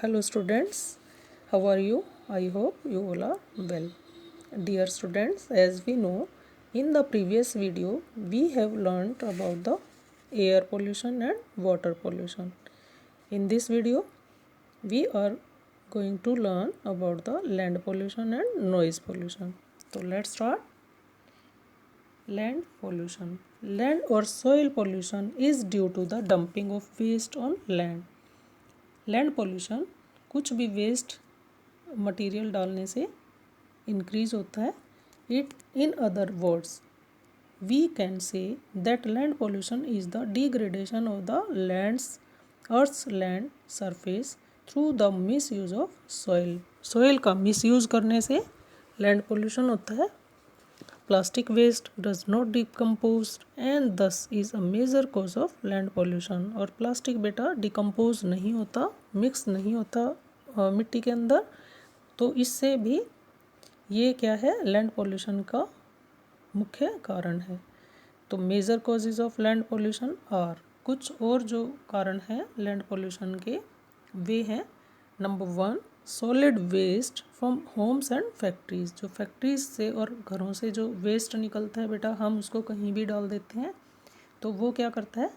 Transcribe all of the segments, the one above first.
Hello students, how are you? I hope you all are well. Dear students, as we know, in the previous video we have learned about the air pollution and water pollution. In this video we are going to learn about the land pollution and noise pollution. So let's start. Land pollution. Land or soil pollution is due to the dumping of waste on land. Land pollution कुछ भी waste material डालने से increase होता है. It in other words we can say that land pollution is the degradation of the land's earth's land surface through the misuse of soil. Soil का misuse करने से land pollution होता है. Plastic waste does not decompose and thus is a major cause of land pollution. और plastic बेटा decompose नहीं होता, mix नहीं होता मिट्टी के अंदर, तो इससे भी ये क्या है, लैंड पोल्यूशन का मुख्य कारण है. तो major causes of land pollution are, कुछ और जो कारण हैं लैंड पोल्यूशन के वे हैं. Number 1, solid waste from homes and factories. जो फैक्ट्रीज से और घरों से जो वेस्ट निकलता है बेटा, हम उसको कहीं भी डाल देते हैं तो वो क्या करता है,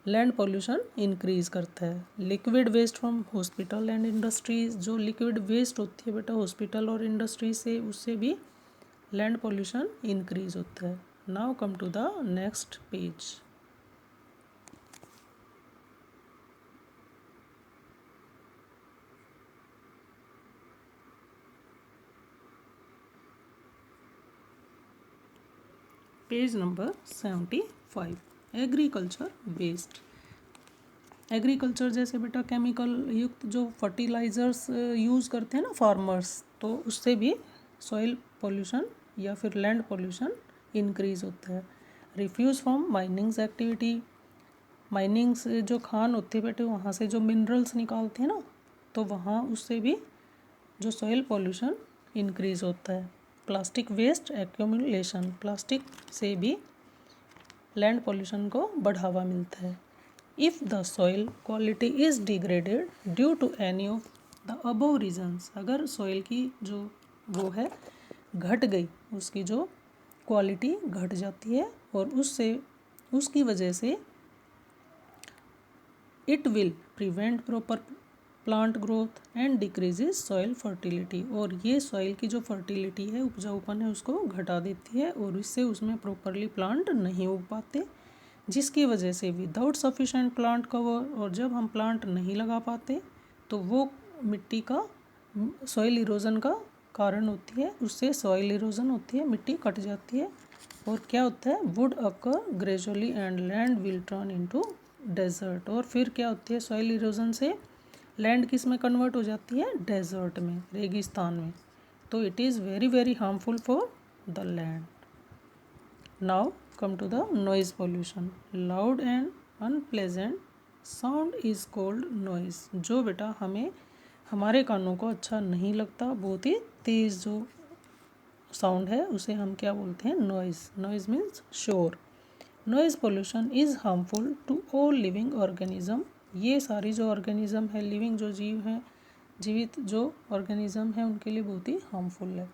लैंड पोल्यूशन इंक्रीज करता है. Liquid waste from hospital and industries. जो लिक्विड वेस्ट होती है बेटा हॉस्पिटल और इंडस्ट्रीज से, उससे भी लैंड पोल्यूशन इंक्रीज होता है. Now come to the next page. Page number 75. Agriculture waste. Agriculture जैसे बेटा केमिकल युक्त जो फर्टिलाइजर्स यूज़ करते हैं ना फार्मर्स, तो उससे भी सॉइल पोल्यूशन या फिर लैंड पोल्यूशन इंक्रीज होता है. Refuse from minings activity. Minings जो खान होती है बेटे, वहाँ से जो मिनरल्स निकालते हैं ना, तो वहाँ उससे भी जो सॉइल पोल्यूशन इंक्रीज होता है. Plastic waste accumulation. प्लास्टिक से भी लैंड पोल्यूशन को बढ़ावा मिलता है. If the soil quality is degraded due to any of the above reasons. अगर सॉइल की जो वो है घट गई, उसकी जो क्वालिटी घट जाती है और उससे उसकी वजह से it will prevent proper plant growth and decreases soil fertility. और ये सॉइल की जो फर्टिलिटी है, उपजाऊपन है, उसको घटा देती है और इससे उसमें प्रॉपरली प्लांट नहीं उग पाते, जिसकी वजह से विदाउट सफिशेंट प्लांट कवर, और जब हम प्लांट नहीं लगा पाते तो वो मिट्टी का सॉइल इरोजन का कारण होती है. उससे सॉइल इरोजन होती है, मिट्टी कट जाती है और क्या होता है, would occur gradually and land will turn into desert. और फिर क्या होती है, सॉइल इरोजन से लैंड किस में कन्वर्ट हो जाती है, डेजर्ट में, रेगिस्तान में. तो it is very very harmful for the land. Now come to the noise pollution. Loud and unpleasant sound is called noise. जो बेटा हमें हमारे कानों को अच्छा नहीं लगता, बहुत ही तेज़ जो साउंड है, उसे हम क्या बोलते हैं, नॉइज़. नॉइज़ मीन्स शोर. Noise pollution is harmful to all living organism. ये सारी जो ऑर्गेनिज्म है, लिविंग जो जीव हैं, जीवित जो ऑर्गेनिज्म है, उनके लिए बहुत ही हार्मफुल है.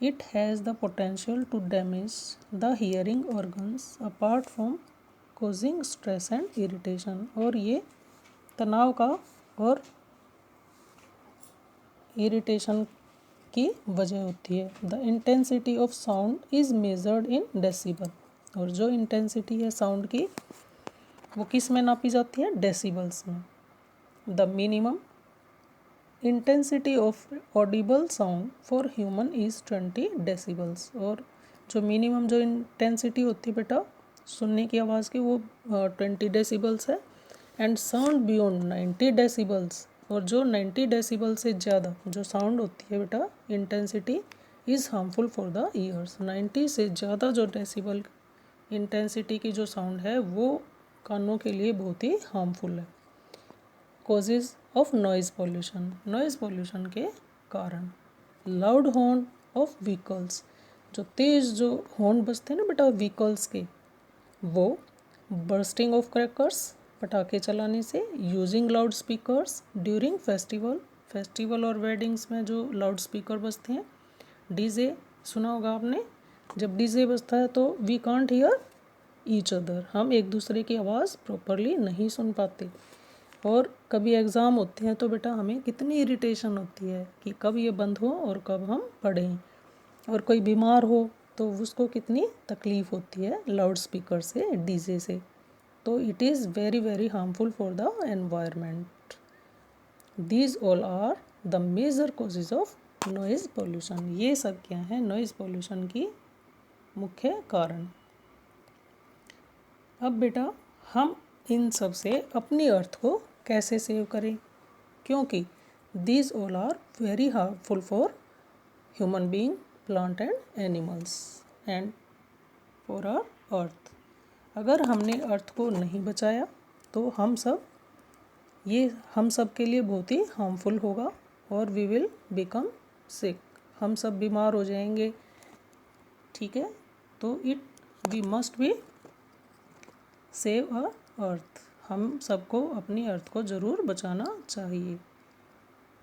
It has the potential to damage the hearing organs apart from causing stress and irritation. और ये तनाव का और इरिटेशन की वजह होती है. The intensity of sound is measured in decibel. और जो इंटेंसिटी है साउंड की, वो किस में नापी जाती है, डेसिबल्स में. The minimum intensity of Audible sound for human is 20 decibels. और जो मिनिमम जो इंटेंसिटी होती है बेटा सुनने की आवाज़ की, वो 20 डेसिबल्स है. And sound beyond 90 decibels. और जो 90 डेसिबल से ज़्यादा जो साउंड होती है बेटा intensity is harmful for the years. 90 से ज़्यादा जो डेसिबल इंटेंसिटी की जो साउंड है, वो कानों के लिए बहुत ही हार्मफुल है. Causes of noise pollution. Noise pollution के कारण लाउड हॉर्न ऑफ व्हीकल्स. जो तेज़ जो हॉर्न बजते हैं ना बेटा व्हीकल्स के, वो बर्स्टिंग ऑफ क्रैकर्स, पटाखे चलाने से, using loud speakers during festival और वेडिंग्स में जो लाउड स्पीकर बजते हैं, डीजे सुना होगा आपने, जब डीजे बजता है तो we can't hear each other, हम एक दूसरे की आवाज़ प्रॉपरली नहीं सुन पाते। और कभी एग्ज़ाम होते हैं तो बेटा हमें कितनी इरिटेशन होती है कि कब ये बंद हो और कब हम पढ़ें, और कोई बीमार हो तो उसको कितनी तकलीफ़ होती है लाउड स्पीकर से, डीजे से। तो it is very very harmful for the environment. These all are the major causes of noise pollution. ये सब क्या है नॉइज़ पोल्यूशन की मुख्य कारण। अब बेटा हम इन सब से अपनी अर्थ को कैसे सेव करें, क्योंकि these all are very harmful for human being, plant and animals and for our earth. अगर हमने अर्थ को नहीं बचाया तो हम सब के लिए बहुत ही हार्मफुल होगा और वी विल बिकम सिक, हम सब बीमार हो जाएंगे। ठीक है, तो we must be save a earth, हम सबको अपनी अर्थ को ज़रूर बचाना चाहिए।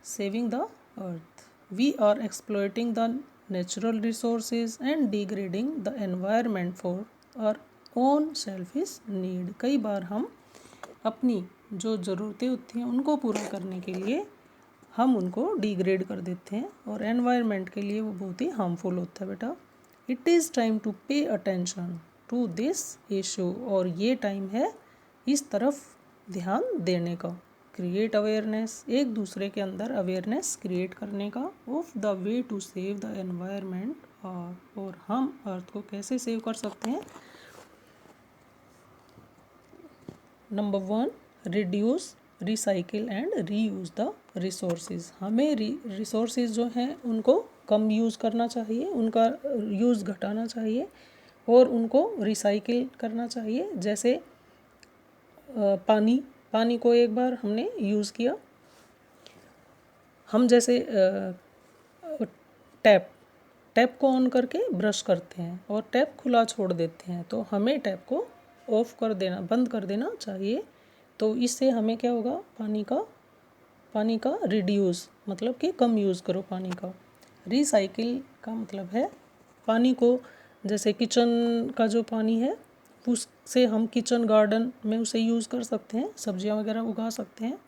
Saving the earth, we are exploiting the natural resources and degrading the environment for our own selfish need. कई बार हम अपनी जो ज़रूरतें होती हैं उनको पूरा करने के लिए हम उनको डिग्रेड कर देते हैं और एनवायरनमेंट के लिए वो बहुत ही हार्मफुल होता है बेटा। It is time to pay attention to this issue, और ये टाइम है इस तरफ ध्यान देने का। क्रिएट अवेयरनेस, एक दूसरे के अंदर अवेयरनेस क्रिएट करने का of the way to save the environment, और हम अर्थ को कैसे सेव कर सकते हैं। Number 1, reduce, recycle and reuse the resources. हमें रिसोर्सेज जो हैं उनको कम यूज़ करना चाहिए, उनका यूज़ घटाना चाहिए और उनको रिसाइकिल करना चाहिए। जैसे पानी को एक बार हमने यूज़ किया, हम जैसे टैप को ऑन करके ब्रश करते हैं और टैप खुला छोड़ देते हैं, तो हमें टैप को ऑफ कर देना, बंद कर देना चाहिए। तो इससे हमें क्या होगा, पानी का रिड्यूस मतलब कि कम यूज़ करो पानी का। रिसाइकिल का मतलब है पानी को, जैसे किचन का जो पानी है उससे हम किचन गार्डन में उसे यूज़ कर सकते हैं, सब्जियां वगैरह उगा सकते हैं,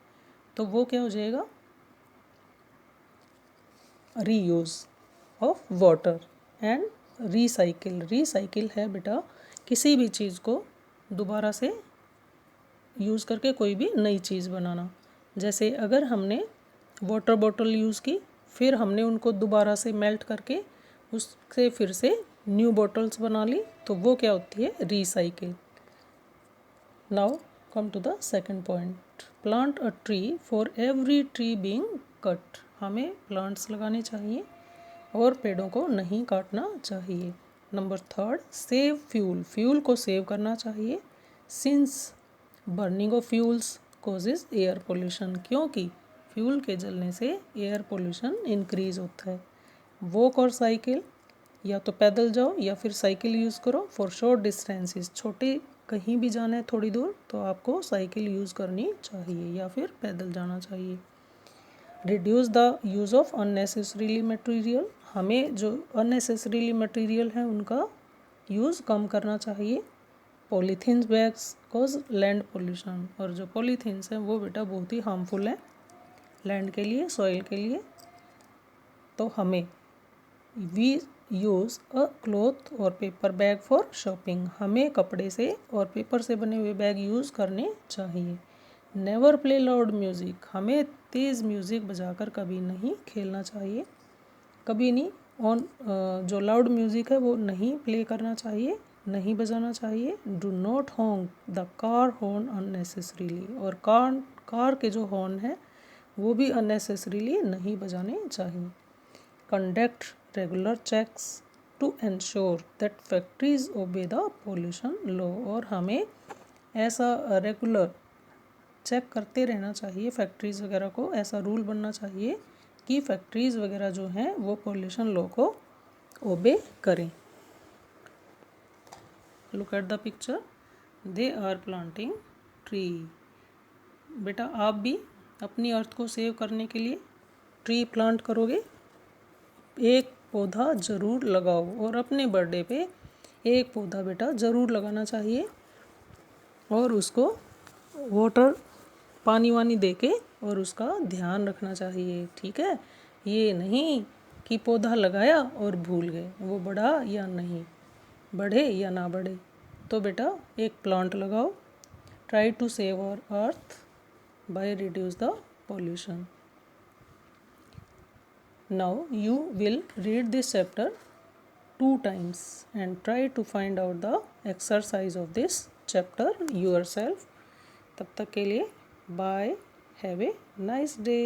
तो वो क्या हो जाएगा, reuse of water. And recycle है बेटा किसी भी चीज़ को दोबारा से यूज़ करके कोई भी नई चीज़ बनाना। जैसे अगर हमने वाटर बॉटल यूज़ की, फिर हमने उनको दोबारा से मेल्ट करके उससे फिर से न्यू बॉटल्स बना ली, तो वो क्या होती है, recycle. Now come to the second point, plant a tree for every tree being cut. हमें प्लांट्स लगाने चाहिए और पेड़ों को नहीं काटना चाहिए। नंबर 3, सेव फ्यूल को सेव करना चाहिए, since burning of fuels causes air pollution, क्योंकि फ्यूल के जलने से एयर पोल्यूशन इंक्रीज होता है। वॉक और साइकिल, या तो पैदल जाओ या फिर साइकिल यूज़ करो फॉर शॉर्ट डिस्टेंसेस। छोटे कहीं भी जाना है थोड़ी दूर तो आपको साइकिल यूज़ करनी चाहिए या फिर पैदल जाना चाहिए। Reduce the use of unnecessarily material, हमें जो अननेसेसरीली मटेरियल है उनका यूज़ कम करना चाहिए। Polythene bags cause land pollution, और जो पॉलीथीन्स हैं वो बेटा बहुत ही हार्मफुल है लैंड के लिए, सॉइल के लिए। तो हमें वी यूज़ अ क्लॉथ और पेपर बैग फॉर शॉपिंग, हमें कपड़े से और पेपर से बने हुए बैग यूज़ करने चाहिए। नेवर प्ले लाउड म्यूज़िक, हमें तेज़ म्यूज़िक बजाकर कभी नहीं खेलना चाहिए, कभी नहीं जो लाउड म्यूज़िक है वो नहीं प्ले करना चाहिए, नहीं बजाना चाहिए। Do not हॉन्क the car horn unnecessarily, और कार के जो हॉर्न है वो भी अननेसेसरीली नहीं बजाने चाहिए। Conduct regular checks to ensure that factories obey the pollution law, और हमें ऐसा रेगुलर चेक करते रहना चाहिए फैक्ट्रीज़ वगैरह को, ऐसा रूल बनना चाहिए कि फैक्ट्रीज़ वगैरह जो हैं वो पोल्यूशन लॉ को ओबे करें। Look at the picture, they are planting tree, बेटा आप भी अपनी अर्थ को सेव करने के लिए ट्री प्लांट करोगे, एक पौधा ज़रूर लगाओ और अपने बर्थडे पे एक पौधा बेटा ज़रूर लगाना चाहिए और उसको वाटर पानी वानी दे के और उसका ध्यान रखना चाहिए, ठीक है। ये नहीं कि पौधा लगाया और भूल गए वो बढ़ा या नहीं, बढ़े या ना बढ़े। तो बेटा एक प्लांट लगाओ। Try to save our earth by reduce the pollution. Now you will read this chapter 2 times and try to find out the exercise of this chapter yourself. तब तक के लिए bye, have a nice day.